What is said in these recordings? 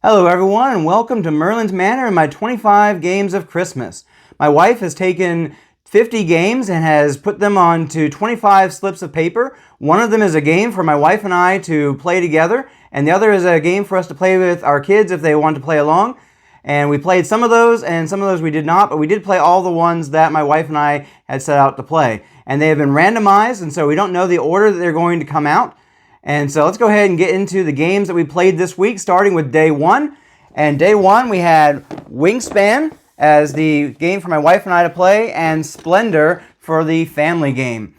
Hello everyone and welcome to Merlin's Manor and my 25 games of Christmas. My wife has taken 50 games and has put them onto 25 slips of paper. One of them is a game for my wife and I to play together, and the other is a game for us to play with our kids if they want to play along. And we played some of those and some of those we did not, but we did play all the ones that my wife and I had set out to play. And they have been randomized, and so we don't know the order that they're going to come out. And so let's go ahead and get into the games that we played this week, starting with day one. And day one, we had Wingspan as the game for my wife and I to play, and Splendor for the family game.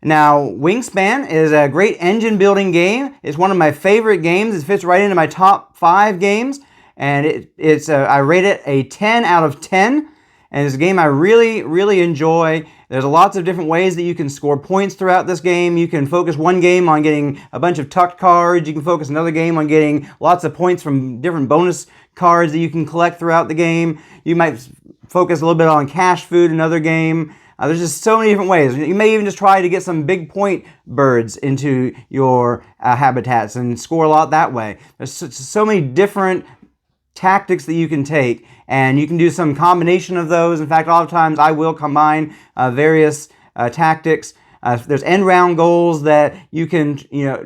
Now, Wingspan is a great engine building game. It's one of my favorite games. It fits right into my top 5 games, and I rate it a 10 out of 10. And it's a game I really enjoy. There's lots of different ways that you can score points throughout this game. You can focus one game on getting a bunch of tucked cards. You can focus another game on getting lots of points from different bonus cards that you can collect throughout the game. You might focus a little bit on cash food another game. There's just so many different ways. You may even just try to get some big point birds into your habitats and score a lot that way. There's so many different tactics that you can take, and you can do some combination of those. In fact, a lot of times I will combine various tactics. There's end round goals that you can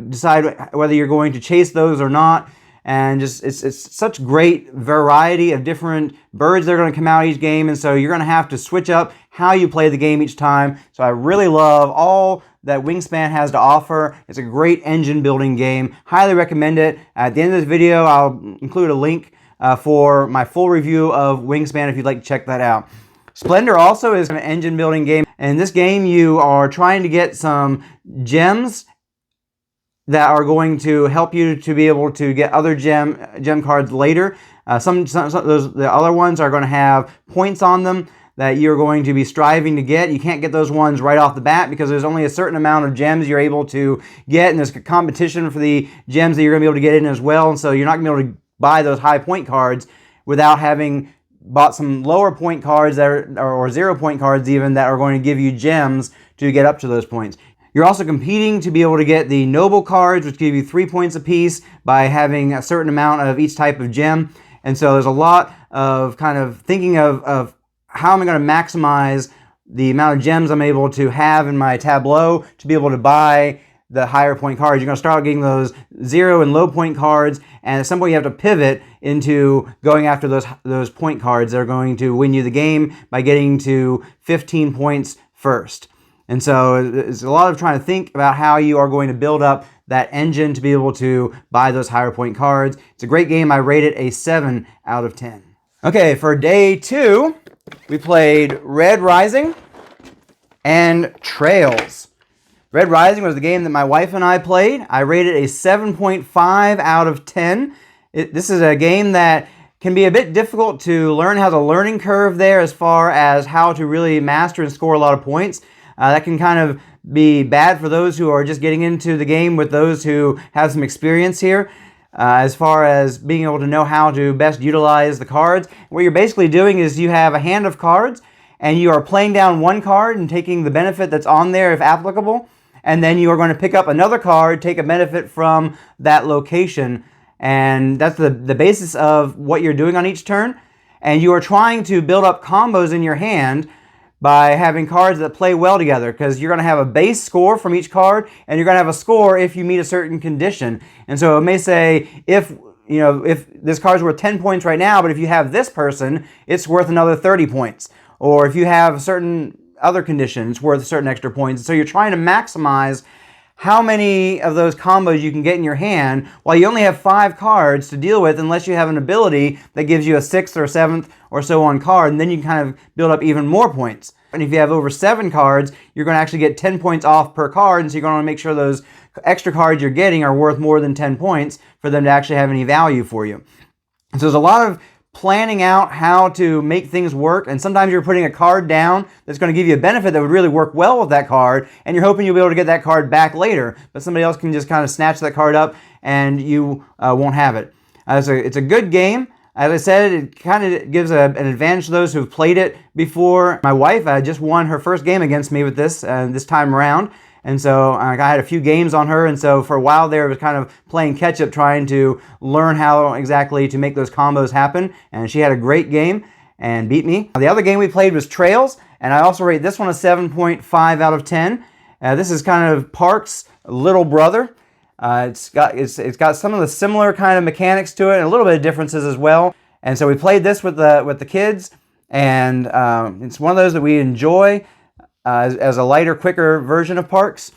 decide whether you're going to chase those or not, and just it's such great variety of different birds that are going to come out each game, and so you're going to have to switch up how you play the game each time. So I really love all that Wingspan has to offer. It's a great engine building game. Highly recommend it. At the end of this video, I'll include a link for my full review of Wingspan if you'd like to check that out. Splendor also is an engine building game. And in this game, you are trying to get some gems that are going to help you to be able to get other gem cards later. Some of those, the other ones are going to have points on them that you're going to be striving to get. You can't get those ones right off the bat because there's only a certain amount of gems you're able to get, and there's a competition for the gems that you're going to be able to get in as well. And so you're not going to be able to buy those high point cards without having bought some lower point cards that are, or 0 point cards even, that are going to give you gems to get up to those points. You're also competing to be able to get the noble cards, which give you 3 points apiece by having a certain amount of each type of gem. And so there's a lot of kind of thinking of how am I going to maximize the amount of gems I'm able to have in my tableau to be able to buy the higher point cards. You're going to start getting those 0 and low point cards, and at some point you have to pivot into going after those point cards that are going to win you the game by getting to 15 points first. And so it's a lot of trying to think about how you are going to build up that engine to be able to buy those higher point cards. It's a great game. I rate it a 7 out of 10. Okay, for day 2, we played Red Rising and Trails. Red Rising was the game that my wife and I played. I rated a 7.5 out of 10. This is a game that can be a bit difficult to learn, has a learning curve there as far as how to really master and score a lot of points. That can kind of be bad for those who are just getting into the game with those who have some experience here. As far as being able to know how to best utilize the cards. What you're basically doing is you have a hand of cards, and you are playing down one card and taking the benefit that's on there if applicable. And then you are going to pick up another card, take a benefit from that location. And that's the basis of what you're doing on each turn. And you are trying to build up combos in your hand by having cards that play well together, because you're going to have a base score from each card, and you're going to have a score if you meet a certain condition. And so it may say, if this card's worth 10 points right now, but if you have this person, it's worth another 30 points. Or if you have a certain other condition, it's worth certain extra points. So you're trying to maximize how many of those combos you can get in your hand while you only have 5 cards to deal with, unless you have an ability that gives you a 6th or 7th or so on card, and then you can kind of build up even more points. And if you have over 7 cards, you're going to actually get 10 points off per card, and so you're going to make sure those extra cards you're getting are worth more than 10 points for them to actually have any value for you. And so there's a lot of planning out how to make things work, and sometimes you're putting a card down that's going to give you a benefit that would really work well with that card, and you're hoping you'll be able to get that card back later, but somebody else can just kind of snatch that card up and you won't have it. It's a good game. As I said, it kind of gives an advantage to those who've played it before. My wife just won her first game against me with this time around, And so I had a few games on her, and so for a while there, I was kind of playing catch up, trying to learn how exactly to make those combos happen. And she had a great game and beat me. The other game we played was Trails, and I also rate this one a 7.5 out of 10. This is kind of Park's little brother. It's got some of the similar kind of mechanics to it, and a little bit of differences as well. And so we played this with the kids, and it's one of those that we enjoy as a lighter, quicker version of Parks.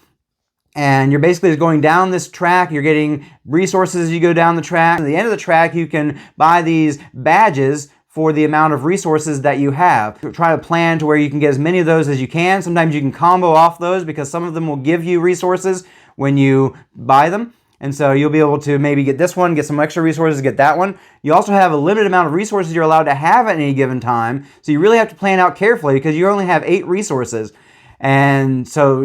And you're basically going down this track. You're getting resources as you go down the track. At the end of the track, you can buy these badges for the amount of resources that you have. Try to plan to where you can get as many of those as you can. Sometimes you can combo off those because some of them will give you resources when you buy them. And so you'll be able to maybe get this one, get some extra resources, get that one. You also have a limited amount of resources you're allowed to have at any given time. So you really have to plan out carefully because you only have 8 resources. And so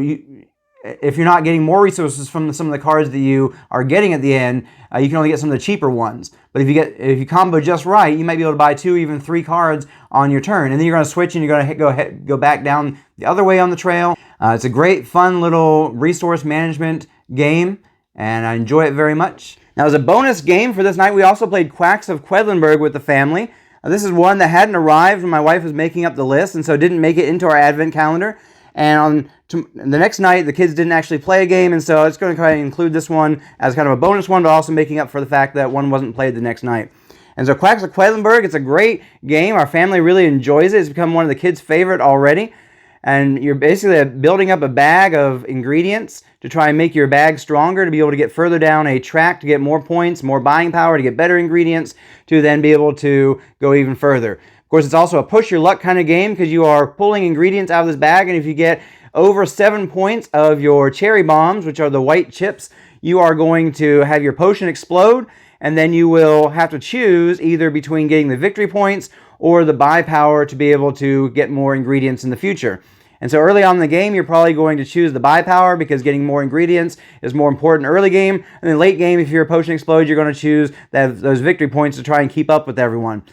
if you're not getting more resources from some of the cards that you are getting at the end, you can only get some of the cheaper ones. But if you combo just right, you might be able to buy 2, even 3 cards on your turn. And then you're going to switch and you're going to go back down the other way on the trail. It's a great, fun little resource management game, and I enjoy it very much. Now, as a bonus game for this night, we also played Quacks of Quedlinburg with the family. This is one that hadn't arrived when my wife was making up the list, and so didn't make it into our advent calendar. And on the next night, the kids didn't actually play a game, and so it's going to kind of include this one as kind of a bonus one, but also making up for the fact that one wasn't played the next night. And so Quacks of Quedlinburg, it's a great game. Our family really enjoys it. It's become one of the kids' favorite already. And you're basically building up a bag of ingredients to try and make your bag stronger, to be able to get further down a track, to get more points, more buying power, to get better ingredients, to then be able to go even further. Of course, it's also a push your luck kind of game because you are pulling ingredients out of this bag, and if you get over 7 points of your cherry bombs, which are the white chips, you are going to have your potion explode, and then you will have to choose either between getting the victory points or the buy power to be able to get more ingredients in the future. And so early on in the game, you're probably going to choose the buy power because getting more ingredients is more important early game. And then late game, if your potion explodes, you're going to choose those victory points to try and keep up with everyone.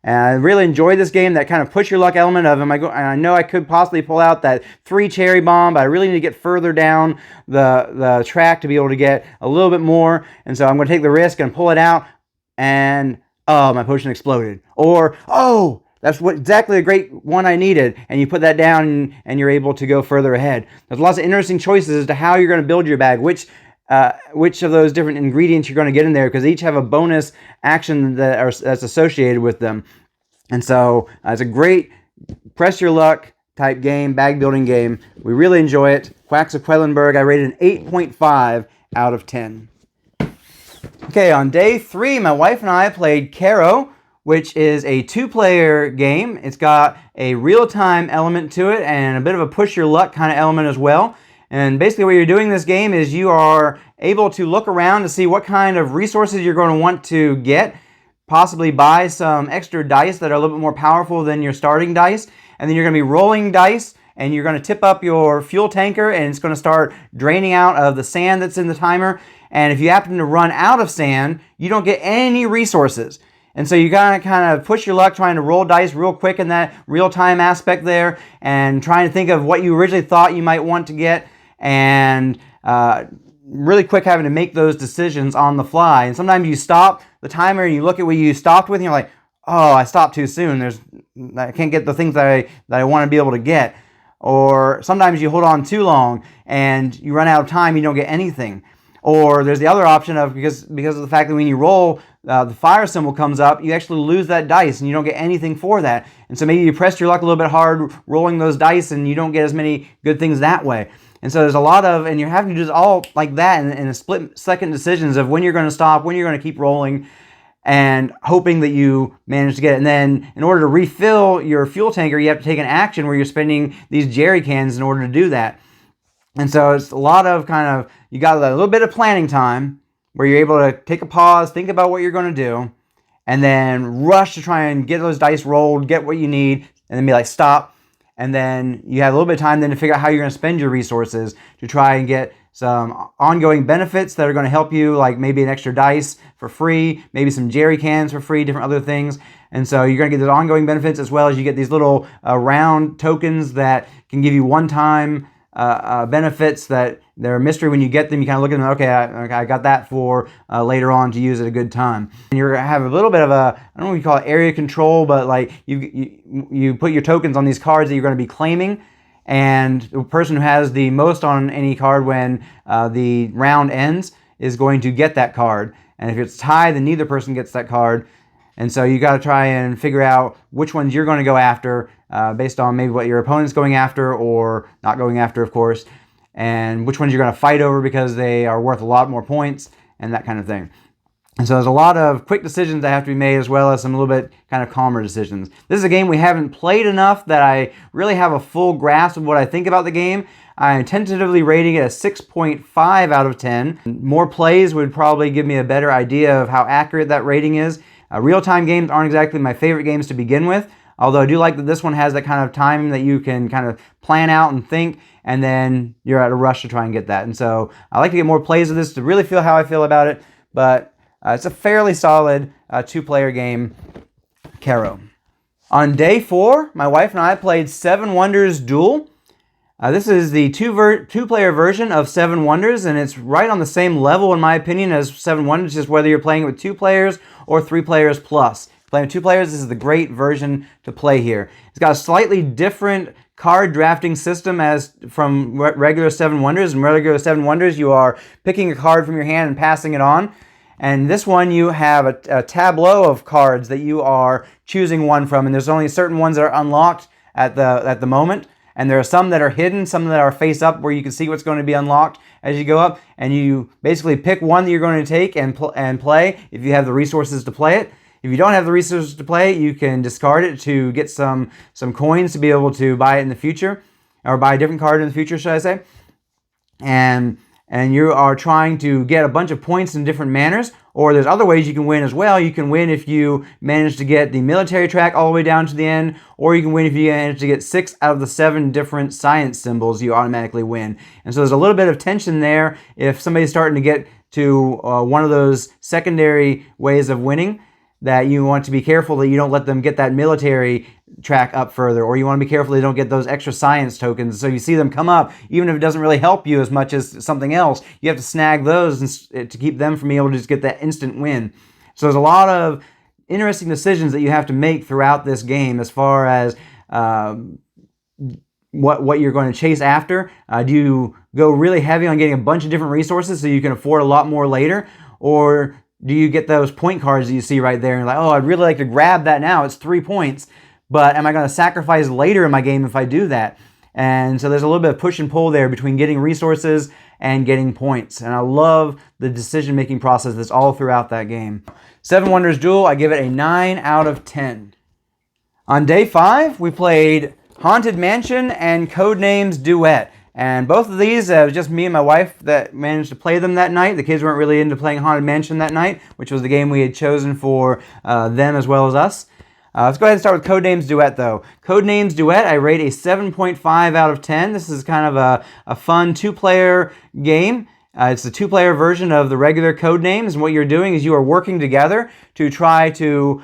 And I really enjoyed this game, that kind of push your luck element of I know I could possibly pull out that 3 cherry bomb, but I really need to get further down the track to be able to get a little bit more. And so I'm going to take the risk and pull it out, and my potion exploded. Or, that's exactly a great one I needed, and you put that down and you're able to go further ahead. There's lots of interesting choices as to how you're going to build your bag, which of those different ingredients you're going to get in there, because they each have a bonus action that's associated with them. And so it's a great press your luck type game, bag building game. We really enjoy it. Quacks of Quedlinburg, I rated an 8.5 out of 10. Okay, on day 3, my wife and I played Caro, which is a 2-player game. It's got a real-time element to it and a bit of a push-your-luck kind of element as well. And basically what you're doing in this game is you are able to look around to see what kind of resources you're going to want to get, possibly buy some extra dice that are a little bit more powerful than your starting dice, and then you're going to be rolling dice, and you're going to tip up your fuel tanker, and it's going to start draining out of the sand that's in the timer. And if you happen to run out of sand, you don't get any resources. And so you gotta kind of push your luck trying to roll dice real quick in that real-time aspect there, and trying to think of what you originally thought you might want to get, and really quick having to make those decisions on the fly. And sometimes you stop the timer and you look at what you stopped with and you're like, oh, I stopped too soon. I can't get the things that I want to be able to get. Or sometimes you hold on too long and you run out of time, you don't get anything. Or there's the other option of, because of the fact that when you roll, the fire symbol comes up, you actually lose that dice and you don't get anything for that. And so maybe you pressed your luck a little bit hard rolling those dice and you don't get as many good things that way. And so there's a lot of, and you're having to do this all like that in a split-second decisions of when you're going to stop, when you're going to keep rolling, and hoping that you manage to get it. And then in order to refill your fuel tanker, you have to take an action where you're spending these jerry cans in order to do that. And so it's a lot of you got a little bit of planning time where you're able to take a pause, think about what you're going to do, and then rush to try and get those dice rolled, get what you need, and then be like, stop. And then you have a little bit of time then to figure out how you're going to spend your resources to try and get some ongoing benefits that are going to help you, like maybe an extra dice for free, maybe some jerry cans for free, different other things. And so you're going to get those ongoing benefits, as well as you get these little round tokens that can give you one-time benefits that they're a mystery when you get them. You kind of look at them, okay, I got that for later on to use at a good time. And you're gonna have a little bit of a, I don't know what you call it, area control, but like you put your tokens on these cards that you're going to be claiming, and the person who has the most on any card when the round ends is going to get that card. And if it's tied, then neither person gets that card. And so you got to try and figure out which ones you're going to go after based on maybe what your opponent's going after or not going after, of course, and which ones you're going to fight over because they are worth a lot more points and that kind of thing. And so there's a lot of quick decisions that have to be made, as well as some a little bit kind of calmer decisions. This is a game we haven't played enough that I really have a full grasp of what I think about the game. I'm tentatively rating it a 6.5 out of 10. More plays would probably give me a better idea of how accurate that rating is. Real-time games aren't exactly my favorite games to begin with, although I do like that this one has that kind of time that you can kind of plan out and think, and then you're at a rush to try and get that. And so I like to get more plays of this to really feel how I feel about it, but it's a fairly solid two-player game, Caro. On day 4, my wife and I played Seven Wonders Duel. This is the two-player version of Seven Wonders, and it's right on the same level, in my opinion, as Seven Wonders, just whether you're playing it with 2 players or 3 players plus. Playing with 2 players, this is the great version to play here. It's got a slightly different card drafting system as from regular Seven Wonders. In regular Seven Wonders, you are picking a card from your hand and passing it on. And this one, you have a tableau of cards that you are choosing one from, and there's only certain ones that are unlocked at the moment. And there are some that are hidden, some that are face up where you can see what's going to be unlocked as you go up. And you basically pick one that you're going to take and play if you have the resources to play it. If you don't have the resources to play it, you can discard it to get some coins to be able to buy it in the future, or buy a different card in the future, should I say. And you are trying to get a bunch of points in different manners, or there's other ways you can win as well. You can win if you manage to get the military track all the way down to the end, or you can win if you manage to get 6 out of the 7 different science symbols, you automatically win. And so there's a little bit of tension there if somebody's starting to get to one of those secondary ways of winning, that you want to be careful that you don't let them get that military track up further, or you want to be careful they don't get those extra science tokens. So you see them come up, even if it doesn't really help you as much as something else, you have to snag those to keep them from being able to just get that instant win. So there's a lot of interesting decisions that you have to make throughout this game as far as what you're going to chase after. Do you go really heavy on getting a bunch of different resources so you can afford a lot more later, or do you get those point cards that you see right there and like, oh, I'd really like to grab that now, it's 3 points, but am I going to sacrifice later in my game if I do that? And so there's a little bit of push and pull there between getting resources and getting points. And I love the decision-making process that's all throughout that game. Seven Wonders Duel, I give it a 9 out of 10. On day 5, we played Haunted Mansion and Codenames Duet. And both of these, it was just me and my wife that managed to play them that night. The kids weren't really into playing Haunted Mansion that night, which was the game we had chosen for them as well as us. Let's go ahead and start with Codenames Duet, though. Codenames Duet, I rate a 7.5 out of 10. This is kind of a fun 2-player game. It's the 2-player version of the regular Codenames, and what you're doing is you are working together to try to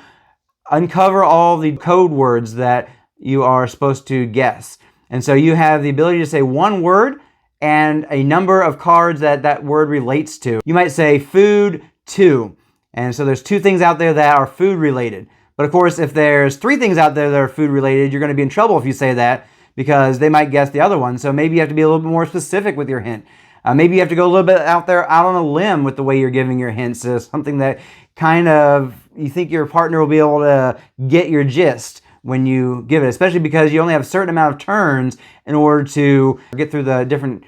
uncover all the code words that you are supposed to guess. And so you have the ability to say one word and a number of cards that word relates to. You might say food 2. And so there's 2 things out there that are food related. But of course, if there's 3 things out there that are food related, you're going to be in trouble if you say that, because they might guess the other one. So maybe you have to be a little bit more specific with your hint. Maybe you have to go a little bit out on a limb with the way you're giving your hints. Something that kind of you think your partner will be able to get your gist when you give it, especially because you only have a certain amount of turns in order to get through the different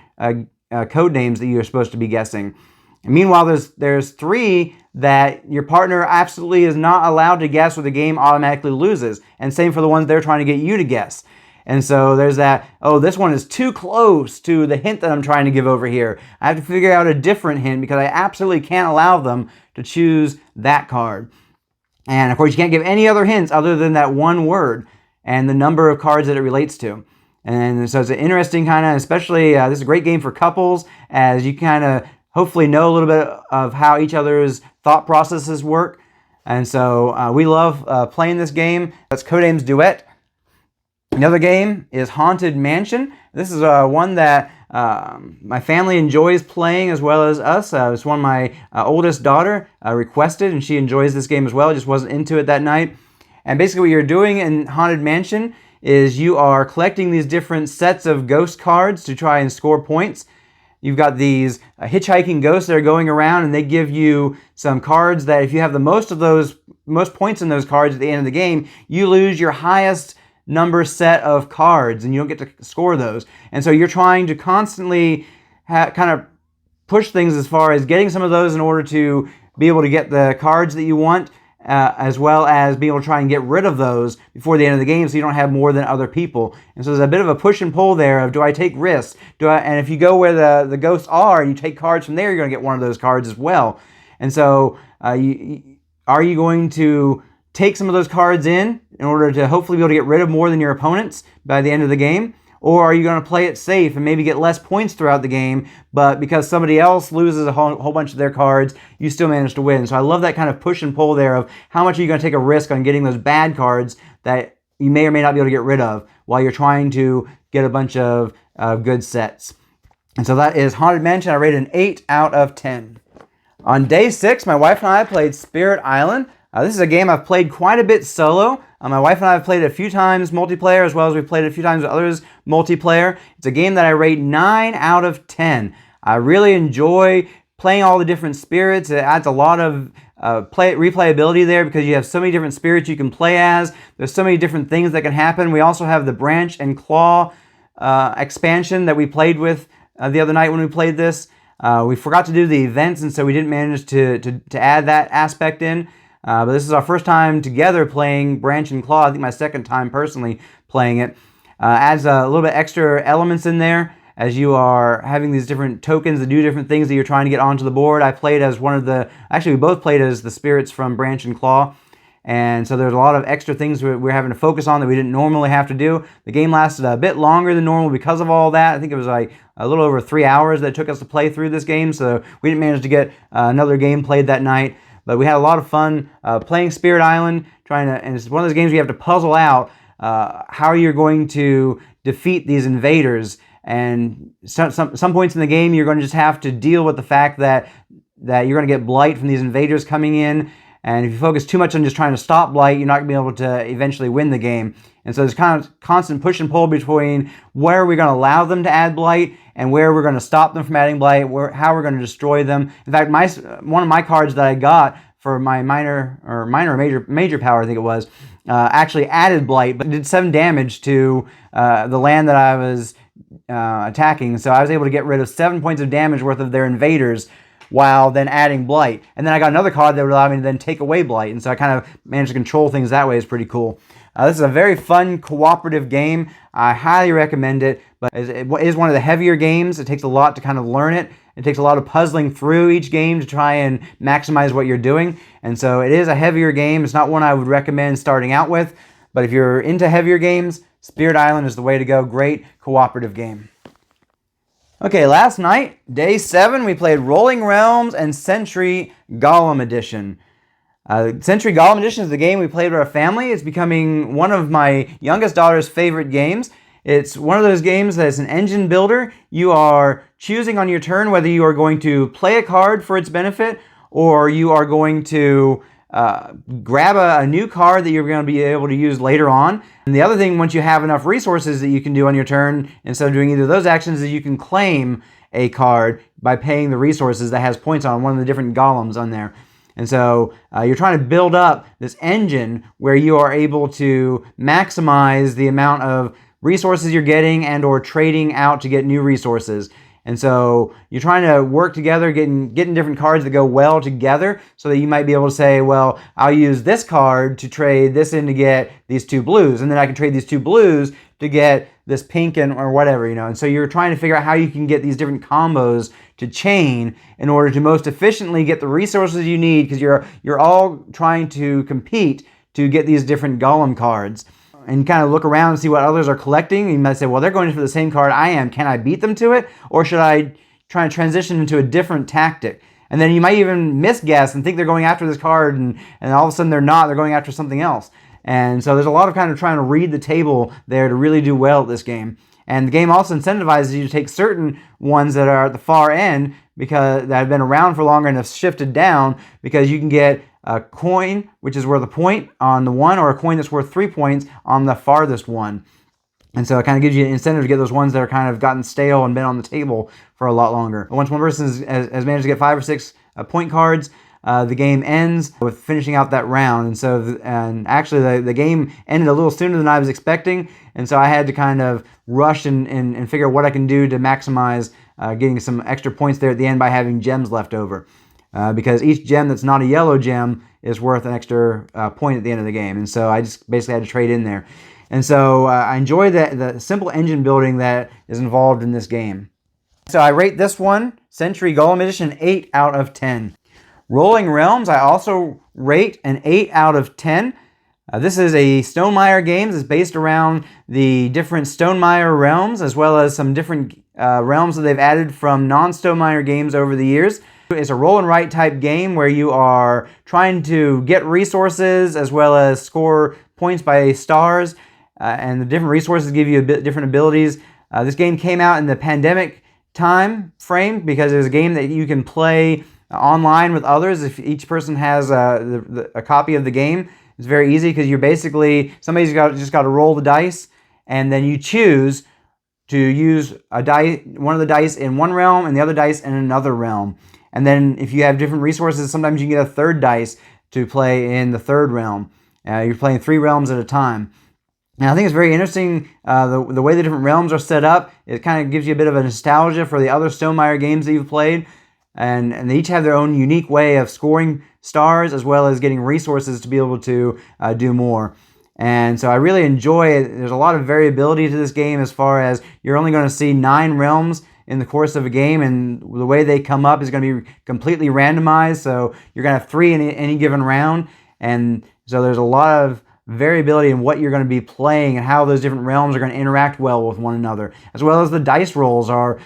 code names that you're supposed to be guessing. And meanwhile, there's 3 that your partner absolutely is not allowed to guess, or the game automatically loses. And same for the ones they're trying to get you to guess. And so there's that, oh, this one is too close to the hint that I'm trying to give over here. I have to figure out a different hint because I absolutely can't allow them to choose that card. And of course, you can't give any other hints other than that one word and the number of cards that it relates to. And so it's an interesting kind of, especially, this is a great game for couples, as you kind of hopefully know a little bit of how each other's thought processes work. And so we love playing this game. That's Codenames Duet. Another game is Haunted Mansion. This is one that my family enjoys playing as well as us. It's one my oldest daughter requested, and she enjoys this game as well. Just wasn't into it that night. And basically what you're doing in Haunted Mansion is you are collecting these different sets of ghost cards to try and score points. You've got these hitchhiking ghosts that are going around, and they give you some cards that if you have the most points in those cards at the end of the game, you lose your highest number set of cards, and you don't get to score those. And so you're trying to constantly kind of push things as far as getting some of those in order to be able to get the cards that you want, as well as being able to try and get rid of those before the end of the game so you don't have more than other people. And so there's a bit of a push and pull there of, do I take risks? And if you go where the ghosts are and you take cards from there, you're going to get one of those cards as well. And so are you going to take some of those cards in order to hopefully be able to get rid of more than your opponents by the end of the game? Or are you going to play it safe and maybe get less points throughout the game, but because somebody else loses a whole bunch of their cards, you still manage to win? So I love that kind of push and pull there of how much are you going to take a risk on getting those bad cards that you may or may not be able to get rid of while you're trying to get a bunch of good sets. And so that is Haunted Mansion. I rated an 8 out of 10. On day 6, my wife and I played Spirit Island. This is a game I've played quite a bit solo. My wife and I have played it a few times multiplayer, as well as we've played it a few times with others multiplayer. It's a game that I rate 9 out of 10. I really enjoy playing all the different spirits. It adds a lot of replayability there because you have so many different spirits you can play as. There's so many different things that can happen. We also have the Branch and Claw expansion that we played with the other night when we played this. We forgot to do the events, and so we didn't manage to add that aspect in. But this is our first time together playing Branch and Claw. I think my second time personally playing it. Adds a little bit extra elements in there as you are having these different tokens that do different things that you're trying to get onto the board. I played as actually we both played as the spirits from Branch and Claw. And so there's a lot of extra things we're having to focus on that we didn't normally have to do. The game lasted a bit longer than normal because of all that. I think it was like a little over 3 hours that it took us to play through this game. So we didn't manage to get another game played that night. But we had a lot of fun playing Spirit Island, and it's one of those games where you have to puzzle out how you're going to defeat these invaders. And some points in the game, you're going to just have to deal with the fact that you're going to get blight from these invaders coming in. And if you focus too much on just trying to stop blight, you're not going to be able to eventually win the game. And so there's kind of constant push and pull between where we're going to allow them to add blight and where we're going to stop them from adding blight, how we're going to destroy them. In fact, one of my cards that I got for my major power, I think it was, actually added blight, but did 7 damage to the land that I was attacking. So I was able to get rid of 7 points of damage worth of their invaders while then adding blight. And then I got another card that would allow me to then take away blight. And so I kind of managed to control things that way. It's pretty cool. This is a very fun, cooperative game. I highly recommend it, but it is one of the heavier games. It takes a lot to kind of learn it. It takes a lot of puzzling through each game to try and maximize what you're doing. And so it is a heavier game. It's not one I would recommend starting out with, but if you're into heavier games, Spirit Island is the way to go. Great cooperative game. Okay, last night, day 7, we played Rolling Realms and Century Golem Edition. Century Golem Edition is the game we played with our family. It's becoming one of my youngest daughter's favorite games. It's one of those games that's an engine builder. You are choosing on your turn whether you are going to play a card for its benefit or you are going to grab a new card that you're going to be able to use later on. And the other thing, once you have enough resources that you can do on your turn, instead of doing either of those actions, is you can claim a card by paying the resources that has points on one of the different golems on there. And so you're trying to build up this engine where you are able to maximize the amount of resources you're getting and or trading out to get new resources. And so you're trying to work together, getting different cards that go well together so that you might be able to say, well, I'll use this card to trade this in to get these 2 blues, and then I can trade these 2 blues to get this pink or whatever, And so you're trying to figure out how you can get these different combos to chain in order to most efficiently get the resources you need, because you're all trying to compete to get these different golem cards. And you kind of look around and see what others are collecting. You might say, well, they're going for the same card I am. Can I beat them to it? Or should I try to transition into a different tactic? And then you might even misguess and think they're going after this card, and all of a sudden they're not. They're going after something else. And so there's a lot of kind of trying to read the table there to really do well at this game. And the game also incentivizes you to take certain ones that are at the far end because that have been around for longer and have shifted down, because you can get a coin, which is worth a point on the one, or a coin that's worth 3 points on the farthest one. And so it kind of gives you an incentive to get those ones that are kind of gotten stale and been on the table for a lot longer. Once one person has managed to get 5 or 6 point cards, the game ends with finishing out that round. And so, and actually the game ended a little sooner than I was expecting. And so I had to kind of rush and figure out what I can do to maximize getting some extra points there at the end by having gems left over. Because each gem that's not a yellow gem is worth an extra point at the end of the game. And so I just basically had to trade in there. And so I enjoy the simple engine building that is involved in this game. So I rate this one, Century Golem Edition, 8 out of 10. Rolling Realms, I also rate an 8 out of 10. This is a Stonemaier game that's based around the different Stonemaier realms, as well as some different realms that they've added from non-Stonemaier games over the years. It's a roll and write type game where you are trying to get resources as well as score points by stars. And the different resources give you a bit different abilities. This game came out in the pandemic time frame because it was a game that you can play online with others if each person has a copy of the game. It's very easy because you're basically, somebody's just got to roll the dice, and then you choose to use one of the dice in one realm and the other dice in another realm. And then if you have different resources, sometimes you can get a third dice to play in the third realm. You're playing 3 realms at a time. And I think it's very interesting the way the different realms are set up. It kind of gives you a bit of a nostalgia for the other Stonemaier games that you've played. And they each have their own unique way of scoring stars as well as getting resources to be able to do more. And so I really enjoy it. There's a lot of variability to this game as far as you're only going to see 9 realms in the course of a game, and the way they come up is going to be completely randomized. So you're going to have 3 in any given round. And so there's a lot of variability in what you're going to be playing and how those different realms are going to interact well with one another, as well as the dice rolls are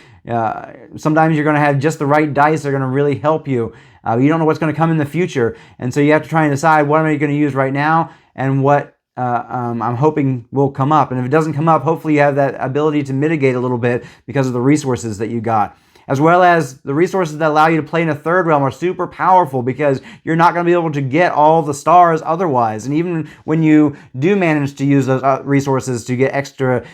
sometimes you're going to have just the right dice that are going to really help you. You don't know what's going to come in the future, and so you have to try and decide what am I going to use right now and what I'm hoping will come up. And if it doesn't come up, hopefully you have that ability to mitigate a little bit because of the resources that you got. As well as the resources that allow you to play in a third realm are super powerful because you're not going to be able to get all the stars otherwise. And even when you do manage to use those resources to get extra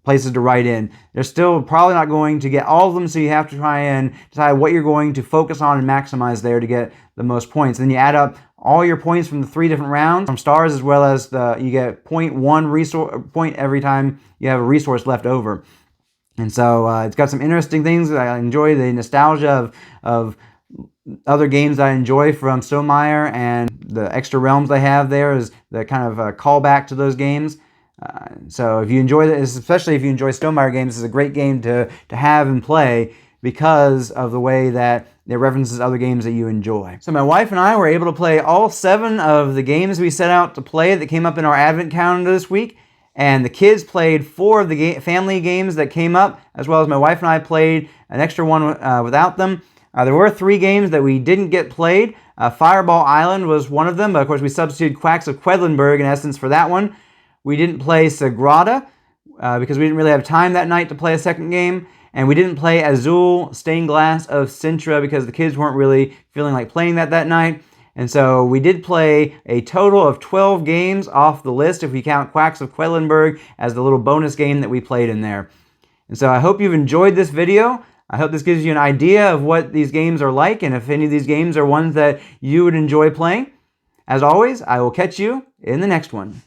places to write in, they're still probably not going to get all of them, so you have to try and decide what you're going to focus on and maximize there to get the most points. Then you add up all your points from the 3 different rounds from stars, as well as you get 0.1 point every time you have a resource left over. And so it's got some interesting things. I enjoy the nostalgia of other games I enjoy from Stonemaier, and the extra realms they have there is the kind of a callback to those games. So if you enjoy this, especially if you enjoy Stonemaier games, it's a great game to have and play because of the way that it references other games that you enjoy. So my wife and I were able to play all 7 of the games we set out to play that came up in our advent calendar this week. And the kids played 4 of the family games that came up, as well as my wife and I played an extra one without them. There were 3 games that we didn't get played. Fireball Island was one of them, but of course we substituted Quacks of Quedlinburg in essence for that one. We didn't play Sagrada because we didn't really have time that night to play a second game. And we didn't play Azul Stained Glass of Sintra because the kids weren't really feeling like playing that night. And so we did play a total of 12 games off the list if we count Quacks of Quedlinburg as the little bonus game that we played in there. And so I hope you've enjoyed this video. I hope this gives you an idea of what these games are like and if any of these games are ones that you would enjoy playing. As always, I will catch you in the next one.